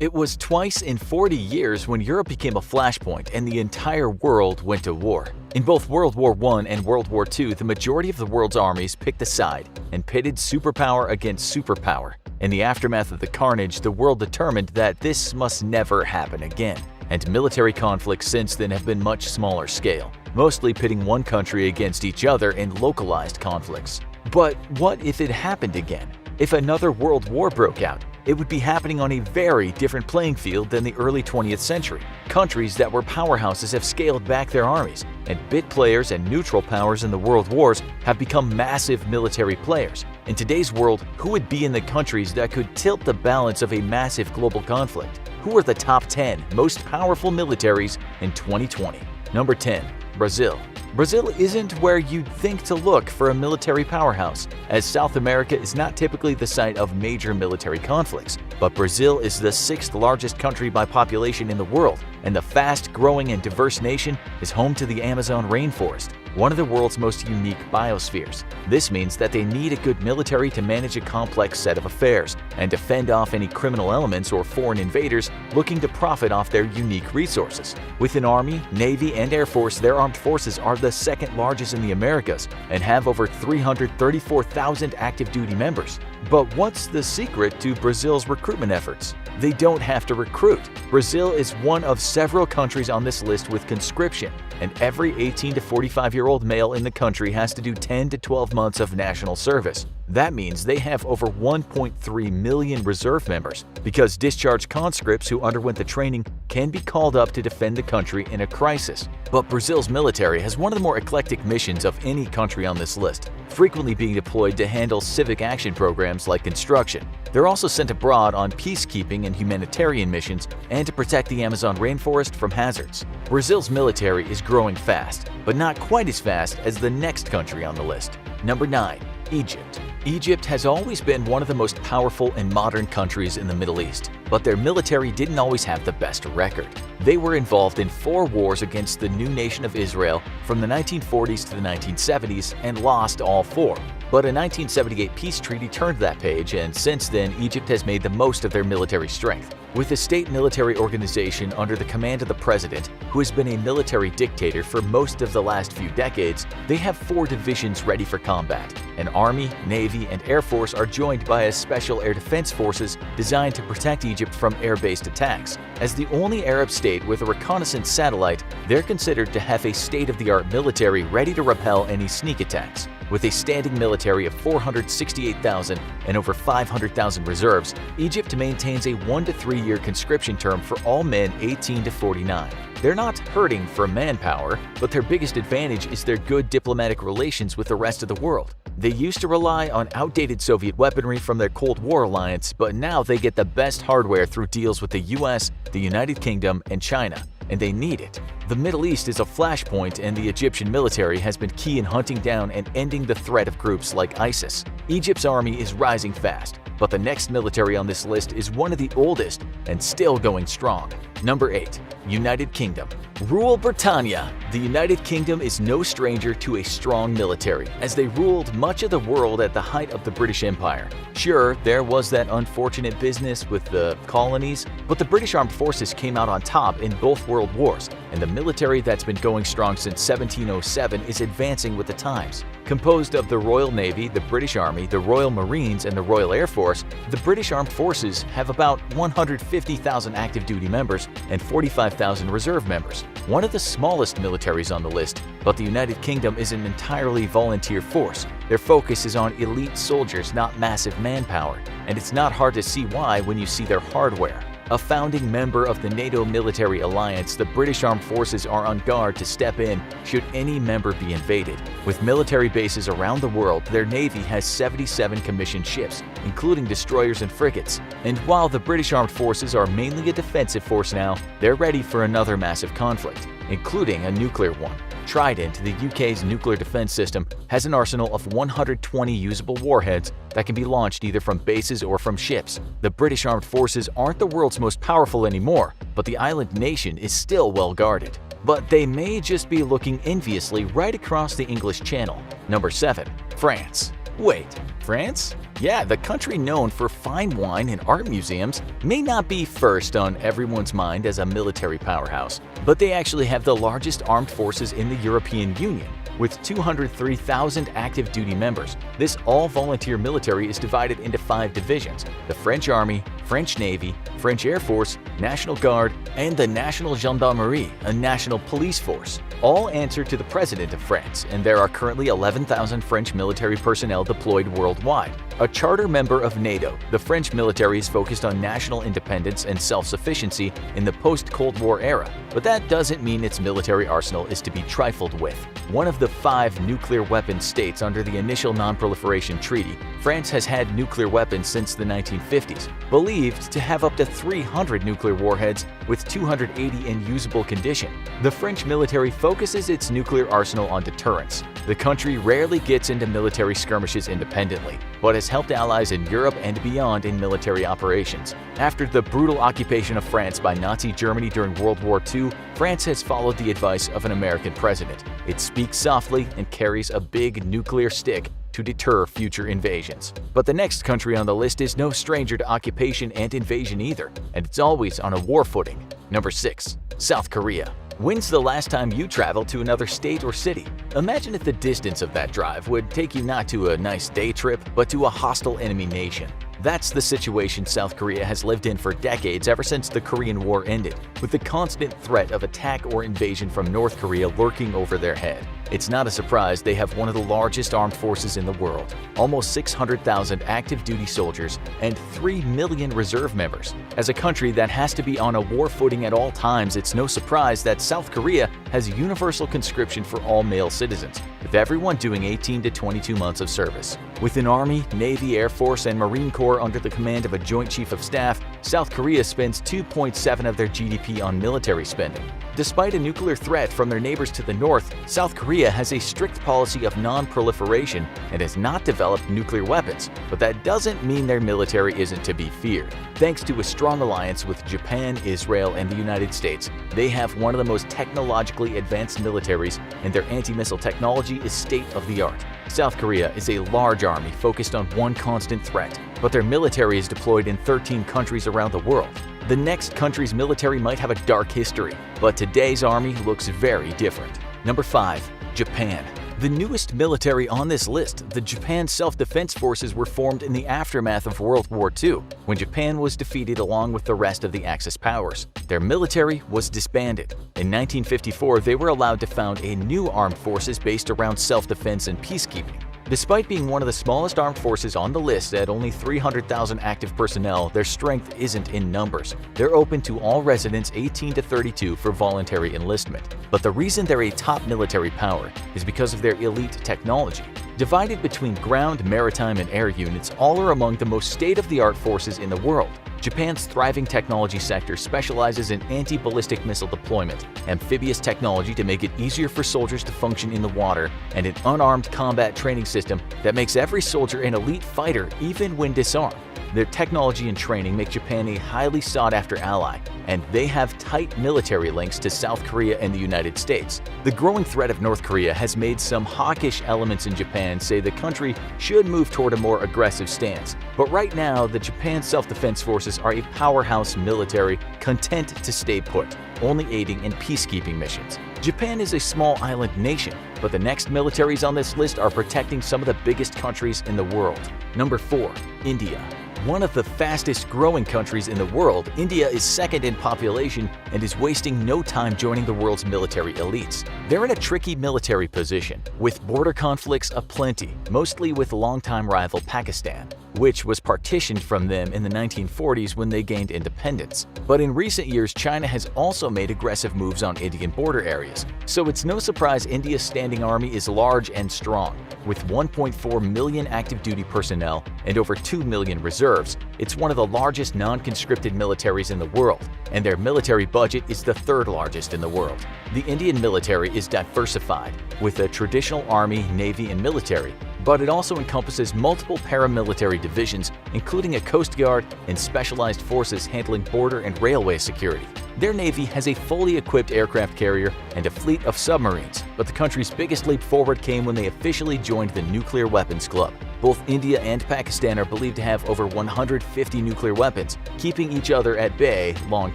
It was twice in 40 years when Europe became a flashpoint and the entire world went to war. In both World War I and World War II, the majority of the world's armies picked a side and pitted superpower against superpower. In the aftermath of the carnage, the world determined that this must never happen again. And military conflicts since then have been much smaller scale, mostly pitting one country against each other in localized conflicts. But what if it happened again? If another world war broke out, it would be happening on a very different playing field than the early 20th century. Countries that were powerhouses have scaled back their armies, and bit players and neutral powers in the world wars have become massive military players. In today's world, who would be in the countries that could tilt the balance of a massive global conflict? Who are the top 10 most powerful militaries in 2020? Number 10. Brazil. Brazil isn't where you'd think to look for a military powerhouse, as South America is not typically the site of major military conflicts. But Brazil is the 6th largest country by population in the world, and the fast-growing and diverse nation is home to the Amazon rainforest, one of the world's most unique biospheres. This means that they need a good military to manage a complex set of affairs and to fend off any criminal elements or foreign invaders looking to profit off their unique resources. With an army, navy, and air force, their armed forces are the 2nd largest in the Americas and have over 334,000 active duty members. But what's the secret to Brazil's recruitment efforts? They don't have to recruit. Brazil is one of several countries on this list with conscription, and every 18 to 45-year-old male in the country has to do 10 to 12 months of national service. That means they have over 1.3 million reserve members, because discharged conscripts who underwent the training can be called up to defend the country in a crisis. But Brazil's military has one of the more eclectic missions of any country on this list, frequently being deployed to handle civic action programs like construction. They're also sent abroad on peacekeeping and humanitarian missions and to protect the Amazon rainforest from hazards. Brazil's military is growing fast, but not quite as fast as the next country on the list. Number 9. Egypt. Egypt has always been one of the most powerful and modern countries in the Middle East, but their military didn't always have the best record. They were involved in 4 wars against the new nation of Israel from the 1940s to the 1970s and lost all 4. But a 1978 peace treaty turned that page, and since then Egypt has made the most of their military strength. With a state military organization under the command of the president, who has been a military dictator for most of the last few decades, they have 4 divisions ready for combat. An army, navy, and air force are joined by a special air defense forces designed to protect Egypt from air-based attacks. As the only Arab state with a reconnaissance satellite, they're considered to have a state-of-the-art military ready to repel any sneak attacks. With a standing military of 468,000 and over 500,000 reserves, Egypt maintains a 1 to 3 year conscription term for all men 18 to 49. They're not hurting for manpower, but their biggest advantage is their good diplomatic relations with the rest of the world. They used to rely on outdated Soviet weaponry from their Cold War alliance, but now they get the best hardware through deals with the US, the United Kingdom, and China, and they need it. The Middle East is a flashpoint, and the Egyptian military has been key in hunting down and ending the threat of groups like ISIS. Egypt's army is rising fast, but the next military on this list is one of the oldest and still going strong. Number 8. United Kingdom. Rule Britannia. The United Kingdom is no stranger to a strong military, as they ruled much of the world at the height of the British Empire. Sure, there was that unfortunate business with the colonies, but the British Armed Forces came out on top in both world wars, and the military that's been going strong since 1707 is advancing with the times. Composed of the Royal Navy, the British Army, the Royal Marines, and the Royal Air Force, the British Armed Forces have about 150,000 active duty members and 45,000 reserve members. One of the smallest militaries on the list, but the United Kingdom is an entirely volunteer force. Their focus is on elite soldiers, not massive manpower, and it's not hard to see why when you see their hardware. A founding member of the NATO military alliance, the British Armed Forces are on guard to step in should any member be invaded. With military bases around the world, their navy has 77 commissioned ships, including destroyers and frigates. And while the British Armed Forces are mainly a defensive force now, they're ready for another massive conflict, including a nuclear one. Trident, the UK's nuclear defense system, has an arsenal of 120 usable warheads that can be launched either from bases or from ships. The British Armed Forces aren't the world's most powerful anymore, but the island nation is still well guarded. But they may just be looking enviously right across the English Channel. Number 7. France. Wait, France? Yeah, the country known for fine wine and art museums may not be first on everyone's mind as a military powerhouse, but they actually have the largest armed forces in the European Union. With 203,000 active duty members, this all-volunteer military is divided into 5 divisions: the French Army, French Navy, French Air Force, National Guard, and the National Gendarmerie, a national police force. All answer to the President of France, and there are currently 11,000 French military personnel deployed worldwide. A charter member of NATO, the French military is focused on national independence and self-sufficiency in the post-Cold War era, but that doesn't mean its military arsenal is to be trifled with. One of the 5 nuclear weapons states under the initial Non-Proliferation Treaty, France has had nuclear weapons since the 1950s, believed to have up to 300 nuclear warheads with 280 in usable condition. The French military focuses its nuclear arsenal on deterrence. The country rarely gets into military skirmishes independently, but has helped allies in Europe and beyond in military operations. After the brutal occupation of France by Nazi Germany during World War II, France has followed the advice of an American president. It speaks softly and carries a big nuclear stick to deter future invasions. But the next country on the list is no stranger to occupation and invasion either, and it's always on a war footing. Number 6. South Korea. When's the last time you traveled to another state or city? Imagine if the distance of that drive would take you not to a nice day trip, but to a hostile enemy nation. That's the situation South Korea has lived in for decades ever since the Korean War ended, with the constant threat of attack or invasion from North Korea lurking over their head. It's not a surprise they have one of the largest armed forces in the world, almost 600,000 active duty soldiers and 3 million reserve members. As a country that has to be on a war footing at all times, it's no surprise that South Korea has universal conscription for all male citizens, with everyone doing 18 to 22 months of service. With an Army, Navy, Air Force, and Marine Corps under the command of a Joint Chief of Staff, South Korea spends 2.7% of their GDP on military spending. Despite a nuclear threat from their neighbors to the north, South Korea has a strict policy of non-proliferation and has not developed nuclear weapons, but that doesn't mean their military isn't to be feared. Thanks to a strong alliance with Japan, Israel, and the United States, they have one of the most technologically advanced militaries, and their anti-missile technology is state-of-the-art. South Korea is a large army focused on one constant threat, but their military is deployed in 13 countries around the world. The next country's military might have a dark history, but today's army looks very different. Number 5. Japan. The newest military on this list, the Japan Self-Defense Forces, were formed in the aftermath of World War II, when Japan was defeated along with the rest of the Axis powers. Their military was disbanded. In 1954, they were allowed to found a new armed forces based around self-defense and peacekeeping. Despite being one of the smallest armed forces on the list at only 300,000 active personnel, their strength isn't in numbers. They're open to all residents 18 to 32 for voluntary enlistment. But the reason they're a top military power is because of their elite technology. Divided between ground, maritime, and air units, all are among the most state-of-the-art forces in the world. Japan's thriving technology sector specializes in anti-ballistic missile deployment, amphibious technology to make it easier for soldiers to function in the water, and an unarmed combat training system that makes every soldier an elite fighter even when disarmed. Their technology and training make Japan a highly sought-after ally, and they have tight military links to South Korea and the United States. The growing threat of North Korea has made some hawkish elements in Japan say the country should move toward a more aggressive stance. But right now, the Japan Self-Defense Forces are a powerhouse military content to stay put, only aiding in peacekeeping missions. Japan is a small island nation, but the next militaries on this list are protecting some of the biggest countries in the world. Number 4. India. One of the fastest growing countries in the world, India is second in population and is wasting no time joining the world's military elites. They're in a tricky military position, with border conflicts aplenty, mostly with longtime rival Pakistan, which was partitioned from them in the 1940s when they gained independence. But in recent years, China has also made aggressive moves on Indian border areas, so it's no surprise India's standing army is large and strong. With 1.4 million active duty personnel and over 2 million reserves, it's one of the largest non-conscripted militaries in the world, and their military budget is the 3rd largest in the world. The Indian military is diversified, with a traditional army, navy, and military, but it also encompasses multiple paramilitary divisions, including a coast guard and specialized forces handling border and railway security. Their navy has a fully equipped aircraft carrier and a fleet of submarines, but the country's biggest leap forward came when they officially joined the Nuclear Weapons Club. Both India and Pakistan are believed to have over 150 nuclear weapons, keeping each other at bay long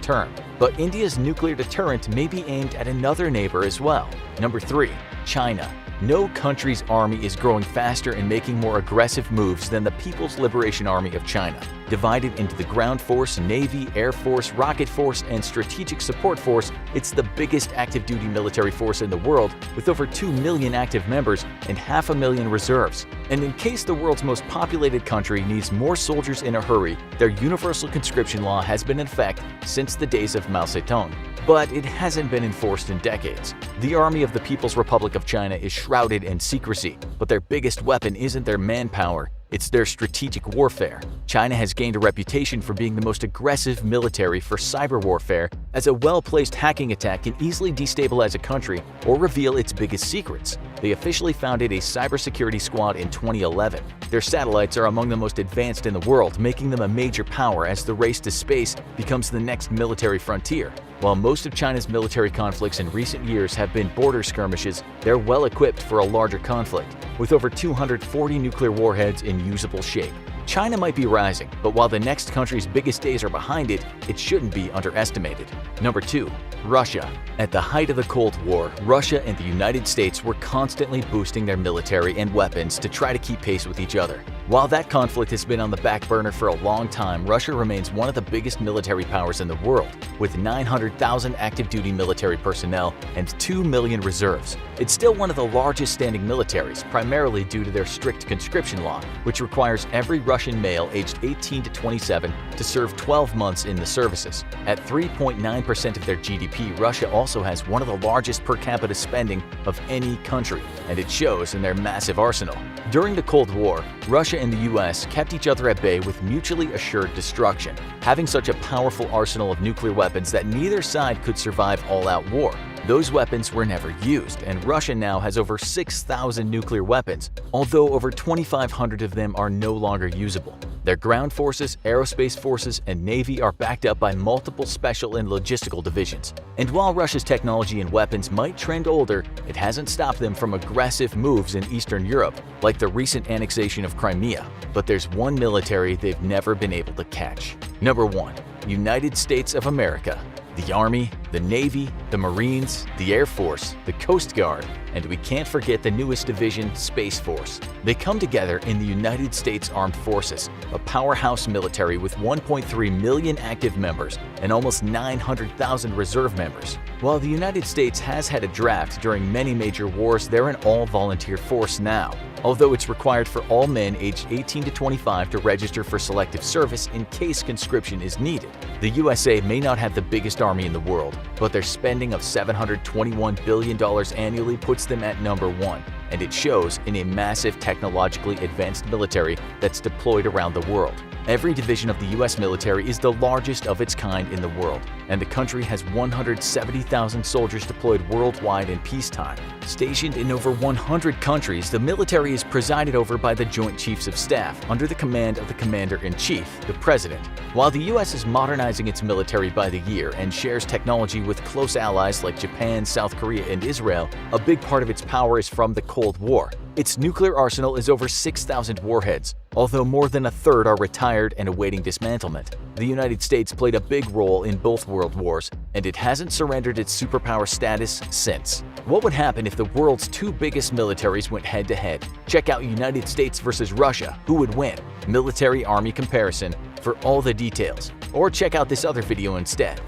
term. But India's nuclear deterrent may be aimed at another neighbor as well. Number 3. China. No country's army is growing faster and making more aggressive moves than the People's Liberation Army of China. Divided into the ground force, navy, air force, rocket force, and strategic support force, it's the biggest active-duty military force in the world with over 2 million active members and 500,000 reserves. And in case the world's most populated country needs more soldiers in a hurry, their universal conscription law has been in effect since the days of Mao Zedong. But it hasn't been enforced in decades. The Army of the People's Republic of China is shrouded in secrecy, but their biggest weapon isn't their manpower, it's their strategic warfare. China has gained a reputation for being the most aggressive military for cyber warfare, as a well-placed hacking attack can easily destabilize a country or reveal its biggest secrets. They officially founded a cybersecurity squad in 2011. Their satellites are among the most advanced in the world, making them a major power as the race to space becomes the next military frontier. While most of China's military conflicts in recent years have been border skirmishes, they're well equipped for a larger conflict, with over 240 nuclear warheads in usable shape. China might be rising, but while the next country's biggest days are behind it, it shouldn't be underestimated. Number 2. Russia. At the height of the Cold War, Russia and the United States were constantly boosting their military and weapons to try to keep pace with each other. While that conflict has been on the back burner for a long time, Russia remains one of the biggest military powers in the world, with 900,000 active-duty military personnel and 2 million reserves. It's still one of the largest standing militaries, primarily due to their strict conscription law, which requires every Russian male aged 18 to 27 to serve 12 months in the services. At 3.9% of their GDP, Russia also has one of the largest per capita spending of any country, and it shows in their massive arsenal. During the Cold War, Russia and the US kept each other at bay with mutually assured destruction, having such a powerful arsenal of nuclear weapons that neither side could survive all-out war. Those weapons were never used, and Russia now has over 6,000 nuclear weapons, although over 2,500 of them are no longer usable. Their ground forces, aerospace forces, and navy are backed up by multiple special and logistical divisions. And while Russia's technology and weapons might trend older, it hasn't stopped them from aggressive moves in Eastern Europe, like the recent annexation of Crimea. But there's one military they've never been able to catch. Number 1. United States of America. The Army, the Navy, the Marines, the Air Force, the Coast Guard, and we can't forget the newest division, Space Force. They come together in the United States Armed Forces, a powerhouse military with 1.3 million active members and almost 900,000 reserve members. While the United States has had a draft during many major wars, they're an all-volunteer force now, although it's required for all men aged 18 to 25 to register for selective service in case conscription is needed. The USA may not have the biggest army in the world, but their spending of $721 billion annually puts them at number 1, and it shows in a massive technologically advanced military that's deployed around the world. Every division of the U.S. military is the largest of its kind in the world, and the country has 170,000 soldiers deployed worldwide in peacetime. Stationed in over 100 countries, the military is presided over by the Joint Chiefs of Staff under the command of the Commander-in-Chief, the President. While the U.S. is modernizing its military by the year and shares technology with close allies like Japan, South Korea, and Israel, a big part of its power is from the Cold War. Its nuclear arsenal is over 6,000 warheads, although more than a third are retired and awaiting dismantlement. The United States played a big role in both world wars, and it hasn't surrendered its superpower status since. What would happen if the world's 2 biggest militaries went head-to-head? Check out United States versus Russia, who would win? Military-army comparison for all the details. Or check out this other video instead.